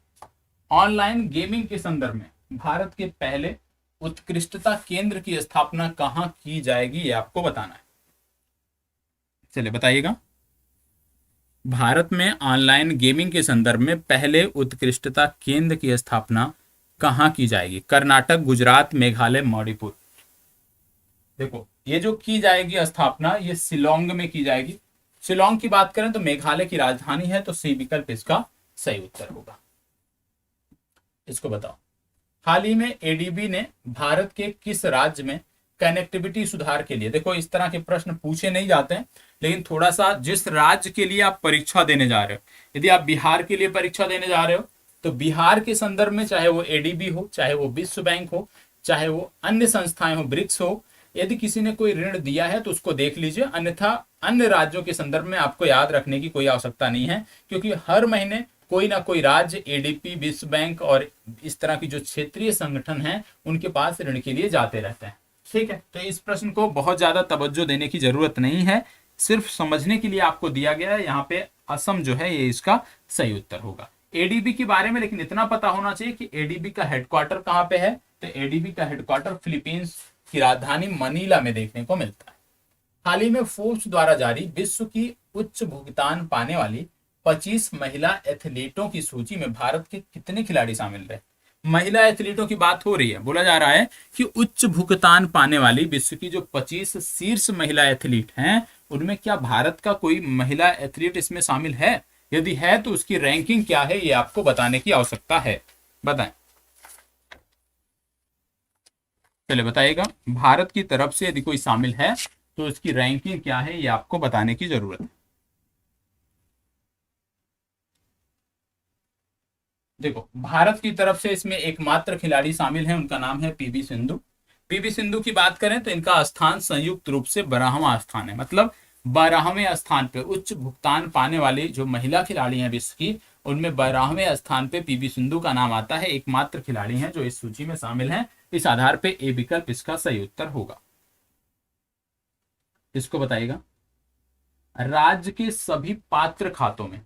ऑनलाइन गेमिंग के संदर्भ में भारत के पहले उत्कृष्टता केंद्र की स्थापना कहाँ की जाएगी, ये आपको बताना है। चलिए बताइएगा, भारत में ऑनलाइन गेमिंग के संदर्भ में पहले उत्कृष्टता केंद्र की स्थापना कहाँ की जाएगी? कर्नाटक, गुजरात, मेघालय, मणिपुर। देखो, ये जो की जाएगी स्थापना, ये शिलोंग में की जाएगी। शिलोंग की बात करें तो मेघालय की राजधानी है, तो सी विकल्प इसका सही उत्तर होगा। इसको बताओ, हाल ही में एडीबी ने भारत के किस राज्य में कनेक्टिविटी सुधार के लिए, देखो इस तरह के प्रश्न पूछे नहीं जाते हैं, लेकिन थोड़ा सा जिस राज्य के लिए आप परीक्षा देने जा रहे हो, यदि आप बिहार के लिए परीक्षा देने जा रहे हो तो बिहार के संदर्भ में चाहे वो एडीबी हो, चाहे वो विश्व बैंक हो, चाहे वो अन्य संस्थाएं हो, ब्रिक्स हो, यदि किसी ने कोई ऋण दिया है तो उसको देख लीजिए। अन्यथा अन्य राज्यों के संदर्भ में आपको याद रखने की कोई आवश्यकता नहीं है, क्योंकि हर महीने कोई ना कोई राज्य एडीपी, विश्व बैंक और इस तरह की जो क्षेत्रीय संगठन हैं उनके पास ऋण के लिए जाते रहते हैं। ठीक है, तो इस प्रश्न को बहुत ज्यादा तवज्जो देने की जरूरत नहीं है, सिर्फ समझने के लिए आपको दिया गया है। यहाँ पे असम जो है ये इसका सही उत्तर होगा। एडीबी के बारे में लेकिन इतना पता होना चाहिए कि एडीबी का हेडक्वार्टर कहाँ पे है। तो एडीबी का हेडक्वार्टर फिलीपींस की राजधानी मनीला में देखने को मिलता है। हाल ही में फोर्ब्स द्वारा जारी विश्व की उच्च भुगतान पाने वाली 25 महिला एथलीटों की सूची में भारत के कितने खिलाड़ी शामिल रहे? महिला एथलीटों की बात हो रही है, बोला जा रहा है कि उच्च भुगतान पाने वाली विश्व की जो 25 शीर्ष महिला एथलीट हैं उनमें क्या भारत का कोई महिला एथलीट इसमें शामिल है? यदि है तो उसकी रैंकिंग क्या है, ये आपको बताने की आवश्यकता है। बताएं, चलिए बताइएगा, भारत की तरफ से यदि कोई शामिल है तो उसकी रैंकिंग क्या है, ये आपको बताने की जरूरत है। देखो, भारत की तरफ से इसमें एकमात्र खिलाड़ी शामिल है, उनका नाम है पीवी सिंधु। पीवी सिंधु की बात करें तो इनका स्थान संयुक्त रूप से 12वां स्थान है, मतलब 12वें स्थान पे उच्च भुगतान पाने वाली जो महिला खिलाड़ी हैं विश्व की, उनमें 12वें स्थान पे पीवी सिंधु का नाम आता है। एकमात्र खिलाड़ी हैं जो इस सूची में शामिल हैं। इस आधार पे ए विकल्प इसका सही उत्तर होगा। इसको बताइएगा, राज्य के सभी पात्र खातों में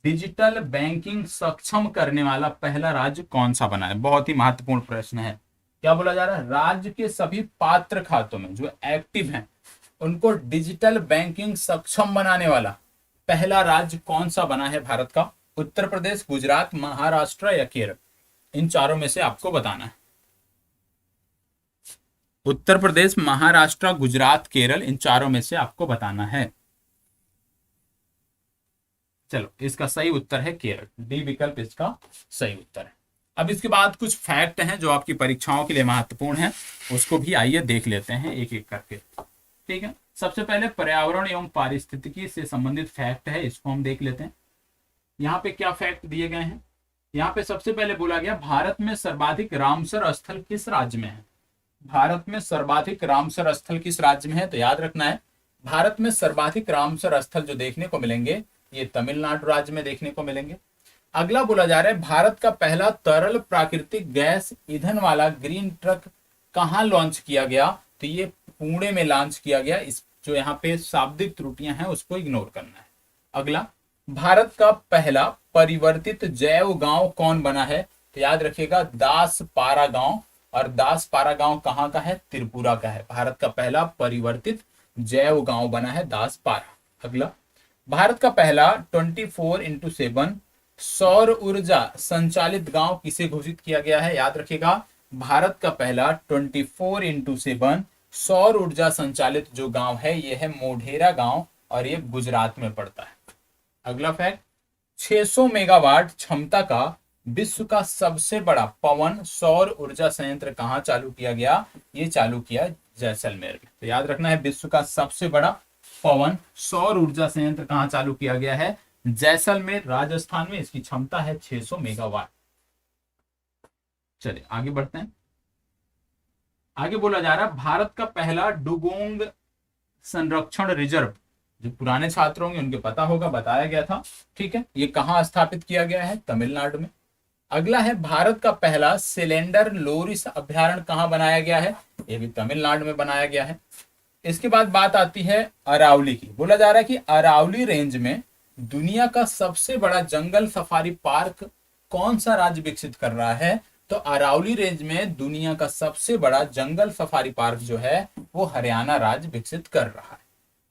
डिजिटल बैंकिंग सक्षम करने वाला पहला राज्य कौन सा बना है? बहुत ही महत्वपूर्ण प्रश्न है। क्या बोला जा रहा है? राज्य के सभी पात्र खातों में जो एक्टिव हैं उनको डिजिटल बैंकिंग सक्षम बनाने वाला पहला राज्य कौन सा बना है भारत का? उत्तर प्रदेश, गुजरात, महाराष्ट्र या केरल? इन चारों में से आपको बताना है। उत्तर प्रदेश, महाराष्ट्र, गुजरात, केरल, इन चारों में से आपको बताना है। चलो, इसका सही उत्तर है केरल, डी विकल्प इसका सही उत्तर है। अब इसके बाद कुछ फैक्ट हैं जो आपकी परीक्षाओं के लिए महत्वपूर्ण हैं, उसको भी आइए देख लेते हैं एक एक करके। ठीक है, सबसे पहले पर्यावरण एवं पारिस्थितिकी से संबंधित फैक्ट है, इसको हम देख लेते हैं। यहाँ पे क्या फैक्ट दिए गए हैं? यहाँ पे सबसे पहले बोला गया भारत में सर्वाधिक रामसर स्थल किस राज्य में है? भारत में सर्वाधिक रामसर स्थल किस राज्य में है? तो याद रखना है, भारत में सर्वाधिक रामसर स्थल जो देखने को मिलेंगे ये तमिलनाडु राज्य में देखने को मिलेंगे। अगला बोला जा रहा है भारत का पहला तरल प्राकृतिक गैस ईंधन वाला ग्रीन ट्रक कहाँ लॉन्च किया गया? तो ये पुणे में लॉन्च किया गया। इस जो यहाँ पे शाब्दिक त्रुटियां हैं उसको इग्नोर करना है। अगला, भारत का पहला परिवर्तित जैव गांव कौन बना है? तो याद रखिएगा दासपारा गांव। और दासपारा गांव कहाँ का है? त्रिपुरा का है। भारत का पहला परिवर्तित जैव गांव बना है दासपारा। अगला, भारत का पहला 24x7 सौर ऊर्जा संचालित गांव किसे घोषित किया गया है? याद रखिएगा भारत का पहला 24x7 सौर ऊर्जा संचालित जो गांव है ये है मोढेरा गांव, और ये गुजरात में पड़ता है। अगला फैक्ट, 600 मेगावाट क्षमता का विश्व का सबसे बड़ा पवन सौर ऊर्जा संयंत्र कहां चालू किया गया? ये चालू किया जैसलमेर में। तो याद रखना है विश्व का सबसे बड़ा पवन सौर ऊर्जा संयंत्र कहां चालू किया गया है? जैसलमेर राजस्थान में। इसकी क्षमता है 600 मेगावाट। चलिए आगे बढ़ते हैं। आगे बोला जा रहा है भारत का पहला डुगोंग संरक्षण रिजर्व, जो पुराने छात्र होंगे उनके पता होगा, बताया गया था। ठीक है, ये कहां स्थापित किया गया है? तमिलनाडु में। अगला है भारत का पहला सिलेंडर लोरिस अभ्यारण्य कहां बनाया गया है? ये भी तमिलनाडु में बनाया गया है। इसके बाद बात आती है अरावली की। बोला जा रहा है कि अरावली रेंज में दुनिया का सबसे बड़ा जंगल सफारी पार्क कौन सा राज्य विकसित कर रहा है? तो अरावली रेंज में दुनिया का सबसे बड़ा जंगल सफारी पार्क जो है वो हरियाणा राज्य विकसित कर रहा है।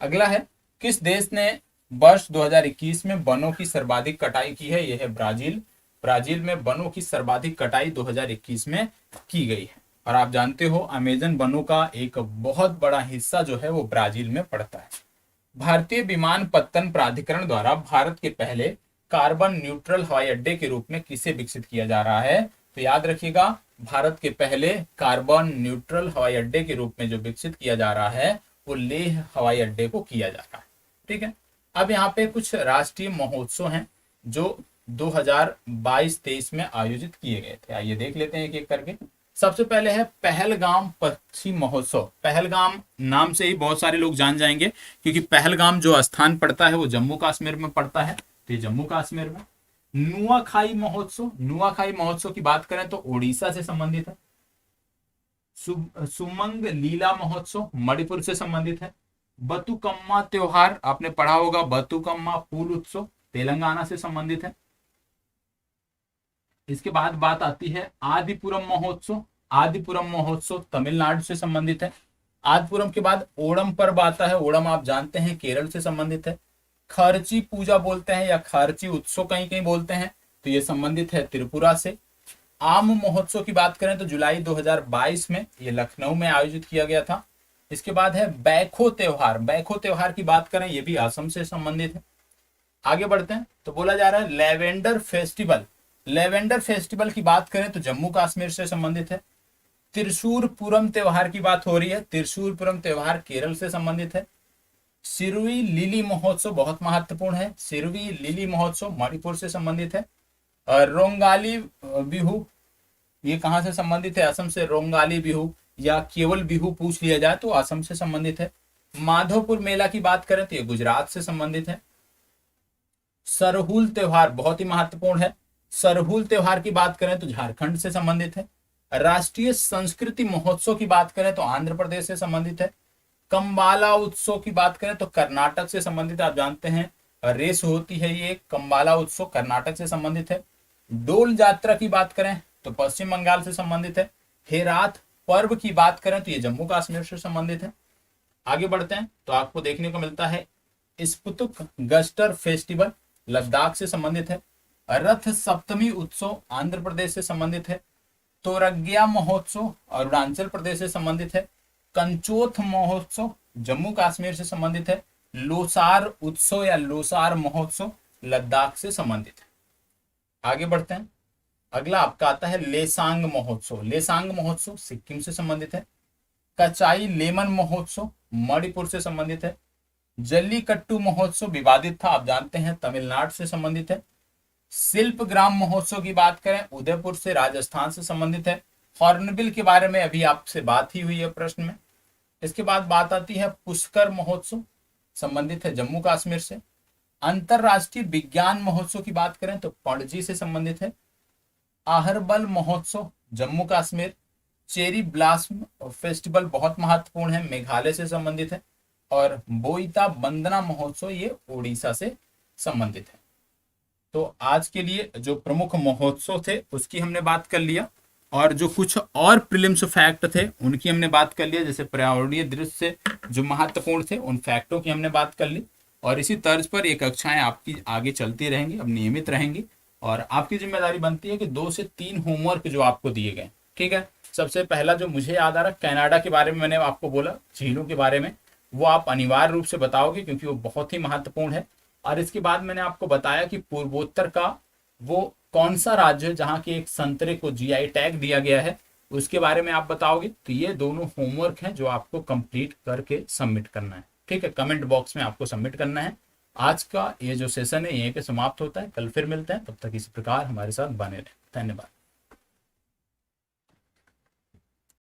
अगला है, किस देश ने वर्ष 2021 में वनों की सर्वाधिक कटाई की है? यह है ब्राजील। ब्राजील में वनों की सर्वाधिक कटाई 2021 में की गई है। और आप जानते हो अमेजन वनों का एक बहुत बड़ा हिस्सा जो है वो ब्राजील में पड़ता है। भारतीय विमानपत्तन प्राधिकरण द्वारा भारत के पहले कार्बन न्यूट्रल हवाई अड्डे के रूप में किसे विकसित किया जा रहा है? तो याद रखिएगा भारत के पहले कार्बन न्यूट्रल हवाई अड्डे के रूप में जो विकसित किया जा रहा है वो लेह हवाई अड्डे को किया जा रहा है। ठीक है, अब यहाँ पे कुछ राष्ट्रीय महोत्सव हैं जो 2022-23 में आयोजित किए गए थे। आइए देख लेते हैं एक एक करके। सबसे पहले है पहलगाम पक्षी महोत्सव। पहलगाम नाम से ही बहुत सारे लोग जान जाएंगे, क्योंकि पहलगाम जो स्थान पड़ता है वो जम्मू कश्मीर में पड़ता है, तो ये जम्मू कश्मीर में। नुआखाई महोत्सव, नुआखाई महोत्सव की बात करें तो उड़ीसा से संबंधित है। सुमंग लीला महोत्सव मणिपुर से संबंधित है। बतुकम्मा त्योहार आपने पढ़ा होगा, बतुकम्मा फूल उत्सव तेलंगाना से संबंधित है। इसके बाद बात आती है आदिपुरम महोत्सव। आदिपुरम महोत्सव तमिलनाडु से संबंधित है। आदिपुरम के बाद ओणम पर्व आता है। ओणम आप जानते हैं केरल से संबंधित है। खर्ची पूजा बोलते हैं या खर्ची उत्सव कहीं कहीं बोलते हैं, तो ये संबंधित है त्रिपुरा से। आम महोत्सव की बात करें तो जुलाई 2022 में ये लखनऊ में आयोजित किया गया था। इसके बाद है बैखो त्योहार। बैखो त्योहार की बात करें ये भी असम से संबंधित है। आगे बढ़ते हैं तो बोला जा रहा है लेवेंडर फेस्टिवल। लेवेंडर फेस्टिवल की बात करें तो जम्मू कश्मीर से संबंधित है। त्रिशूरपुरम त्योहार की बात हो रही है। त्रिशूरपुरम त्योहार केरल से संबंधित है। सिरुई लिली महोत्सव बहुत महत्वपूर्ण है। सिरुई लिली महोत्सव मणिपुर से संबंधित है। और रोंगाली बिहू ये कहां से संबंधित है? असम से। रोंगाली बिहू या केवल बिहू पूछ लिया जाए तो असम से संबंधित है। माधोपुर मेला की बात करें तो ये गुजरात से संबंधित है। सरहुल त्योहार बहुत ही महत्वपूर्ण है। सरहुल त्योहार की बात करें तो झारखंड से संबंधित है। राष्ट्रीय संस्कृति महोत्सव की बात करें तो आंध्र प्रदेश से संबंधित है। कंबाला उत्सव की बात करें तो कर्नाटक से संबंधित, आप जानते हैं रेस होती है ये, कंबाला उत्सव कर्नाटक से संबंधित है। डोल यात्रा की बात करें तो पश्चिम बंगाल से संबंधित है। हेरात पर्व की बात करें तो ये जम्मू कश्मीर से संबंधित है। आगे बढ़ते हैं तो आपको देखने को मिलता है स्पुतुक गस्टर फेस्टिवल लद्दाख से संबंधित है। रथ सप्तमी उत्सव आंध्र प्रदेश से संबंधित है। तोरग्या महोत्सव अरुणाचल प्रदेश से संबंधित है। कंचोथ महोत्सव जम्मू कश्मीर से संबंधित है। लोसार उत्सव या लोसार महोत्सव लद्दाख से संबंधित है। आगे बढ़ते हैं, अगला आपका आता है लेसांग महोत्सव। लेसांग महोत्सव सिक्किम से संबंधित है। कचाई लेमन महोत्सव मणिपुर से संबंधित है। जल्लीकट्टू महोत्सव विवादित था, आप जानते हैं तमिलनाडु से संबंधित है। शिल्प ग्राम महोत्सव की बात करें उदयपुर से, राजस्थान से संबंधित है। हॉर्नबिल के बारे में अभी आपसे बात ही हुई है प्रश्न में। इसके बाद बात आती है पुष्कर महोत्सव, संबंधित है जम्मू कश्मीर से। अंतरराष्ट्रीय विज्ञान महोत्सव की बात करें तो पणजी से संबंधित है। आहरबल महोत्सव जम्मू कश्मीर। चेरी ब्लास्म फेस्टिवल बहुत महत्वपूर्ण है, मेघालय से संबंधित है। और बोईता बंदना महोत्सव ये उड़ीसा से संबंधित है। तो आज के लिए जो प्रमुख महोत्सव थे उसकी हमने बात कर लिया, और जो कुछ और प्रीलिम्स फैक्ट थे उनकी हमने बात कर लिया, जैसे पर्यावरणीय दृष्टि से जो महत्वपूर्ण थे उन फैक्टों की हमने बात कर ली। और इसी तर्ज पर ये कक्षाएं आपकी आगे चलती रहेंगी, अब नियमित रहेंगी, और आपकी जिम्मेदारी बनती है कि 2 से 3 होमवर्क जो आपको दिए गए, ठीक है। सबसे पहला जो मुझे याद आ रहा, कनाडा के बारे में मैंने आपको बोला, झीलों के बारे में, वो आप अनिवार्य रूप से बताओगे क्योंकि वो बहुत ही महत्वपूर्ण है। और इसके बाद मैंने आपको बताया कि पूर्वोत्तर का वो कौन सा राज्य है जहाँ के एक संतरे को जीआई टैग दिया गया है, उसके बारे में आप बताओगे। तो ये दोनों होमवर्क हैं जो आपको कंप्लीट करके सबमिट करना है, ठीक है, कमेंट बॉक्स में आपको सबमिट करना है। आज का ये जो सेशन है यहीं पे समाप्त होता है, कल फिर मिलते हैं, तब तक इसी प्रकार हमारे साथ बने रहें। धन्यवाद।